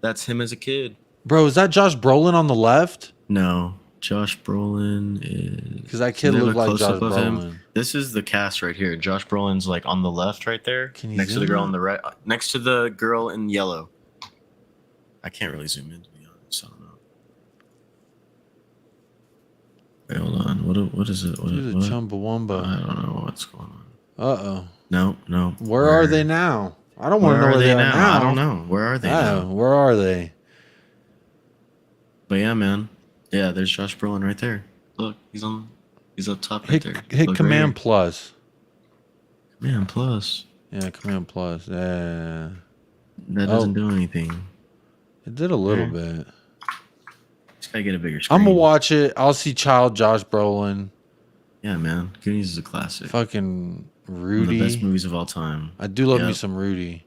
That's him as a kid. Bro, is that Josh Brolin on the left? No, Josh Brolin is... Because that kid looked like Josh Brolin. This is the cast right here. Josh Brolin's like on the left right there. Next to the girl on the right. Next to the girl in yellow. I can't really zoom in, to be honest. I don't know. Wait, hold on. What is it? What Chumbawamba. I don't know what's going on. Uh-oh. No. Where are they now? I don't want to know where they are now. I don't know. Where are they now? Where are they? But yeah, man. Yeah, there's Josh Brolin right there. Look, he's up top right there. Hit Command Plus. Command Plus. Yeah, Command Plus. Yeah. That doesn't do anything. It did a little bit. Just gotta get a bigger screen. I'm gonna watch it. I'll see Child Josh Brolin. Yeah, man. Goonies is a classic. Fucking Rudy. One of the best movies of all time. I do love me some Rudy.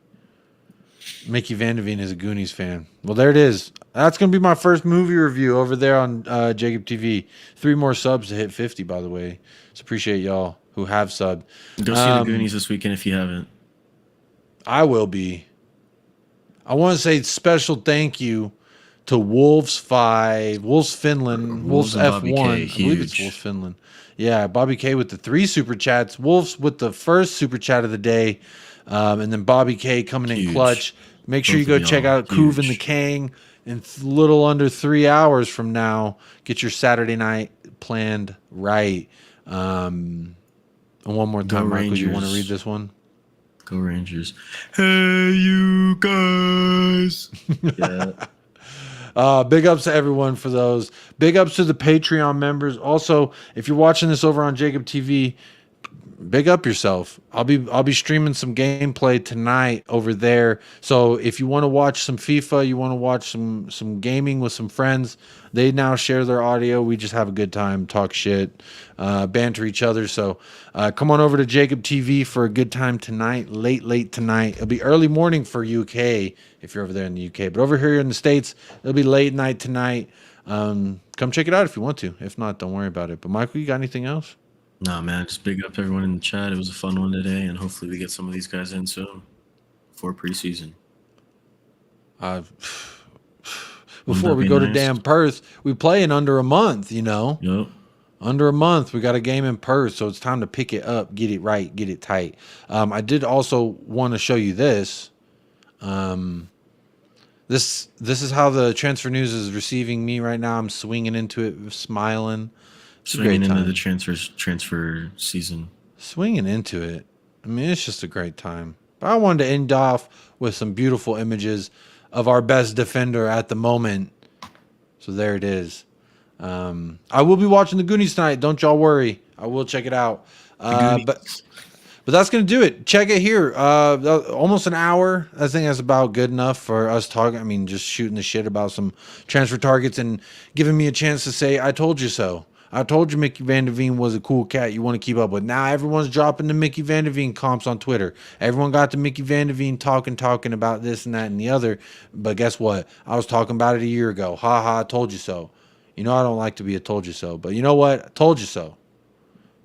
Micky Van de Veen is a Goonies fan. Well, there it is. That's going to be my first movie review over there on Jacob TV. 3 more subs to hit 50, by the way. So appreciate y'all who have subbed. Go see the Goonies this weekend if you haven't. I will be. I want to say special thank you to Wolves 5, Wolves Finland, Wolves F1. I believe it's Wolves Finland. Yeah, Bobby K with the 3 super chats. Wolves with the first super chat of the day. And then Bobby K coming in clutch. Make sure you go check out Coov and the Kang in little under 3 hours from now. Get your Saturday night planned right. And one more time, Michael, you want to read this one? Go Rangers. Hey, you guys. Yeah. Big ups to everyone for those. Big ups to the Patreon members. Also, if you're watching this over on Jacob TV, big up yourself. I'll be streaming some gameplay tonight over there. So if you want to watch some FIFA, you want to watch some gaming with some friends, they now share their audio. We just have a good time, talk shit, banter each other. So come on over to Jacob TV for a good time tonight, late tonight. It'll be early morning for UK if you're over there in the UK. But over here in the States, it'll be late night tonight. Come check it out if you want to. If not, don't worry about it. But Michael, you got anything else? Nah, man, just big up everyone in the chat. It was a fun one today, and hopefully we get some of these guys in soon before preseason. Before we go to damn Perth, we play in under a month, you know? Yep. Under a month, we got a game in Perth, so it's time to pick it up, get it right, get it tight. I did also want to show you this. This is how the transfer news is receiving me right now. I'm swinging into it, smiling. Swinging into the transfer season. Swinging into it. I mean, it's just a great time. But I wanted to end off with some beautiful images of our best defender at the moment. So there it is. I will be watching the Goonies tonight. Don't y'all worry. I will check it out. But that's going to do it. Check it here. Almost an hour. I think that's about good enough for us talking. I mean, just shooting the shit about some transfer targets and giving me a chance to say, I told you so. I told you Micky Van de Veen was a cool cat you want to keep up with. Now everyone's dropping the Micky Van de Veen comps on Twitter. Everyone got the Micky Van de Veen talking about this and that and the other. But guess what? I was talking about it a year ago. Ha ha, I told you so. You know I don't like to be a told you so. But you know what? I told you so.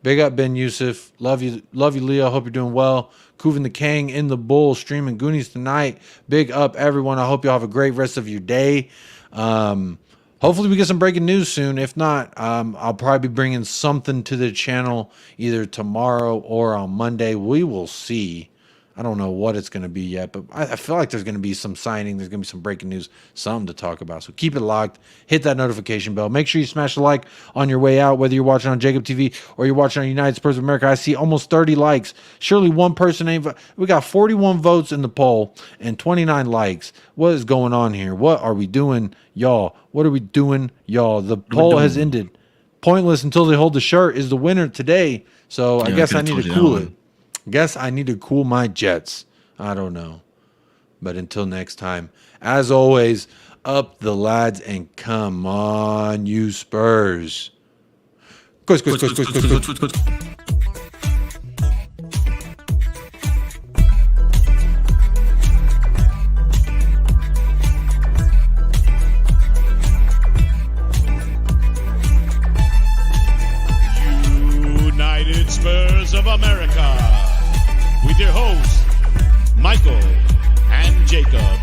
Big up Ben Yusuf. Love you Leo. Hope you're doing well. Coov the Kang in the Bull streaming Goonies tonight. Big up everyone. I hope you all have a great rest of your day. Hopefully we get some breaking news soon. If not, I'll probably be bringing something to the channel either tomorrow or on Monday. We will see. I don't know what it's going to be yet, but I feel like there's going to be some signing. There's going to be some breaking news, something to talk about. So keep it locked. Hit that notification bell. Make sure you smash the like on your way out, whether you're watching on Jacob TV or you're watching on United Spurs of America. I see almost 30 likes. Surely one person ain't. We got 41 votes in the poll and 29 likes. What is going on here? What are we doing, y'all? What are we doing, y'all? The poll has ended. Pointless until they hold the shirt is the winner today. So I guess I need to cool it. Guess I need to cool my jets. I don't know. But until next time, as always, up the lads and come on, you Spurs. Coys. United Spurs of America. With your hosts, Michael and Jacob.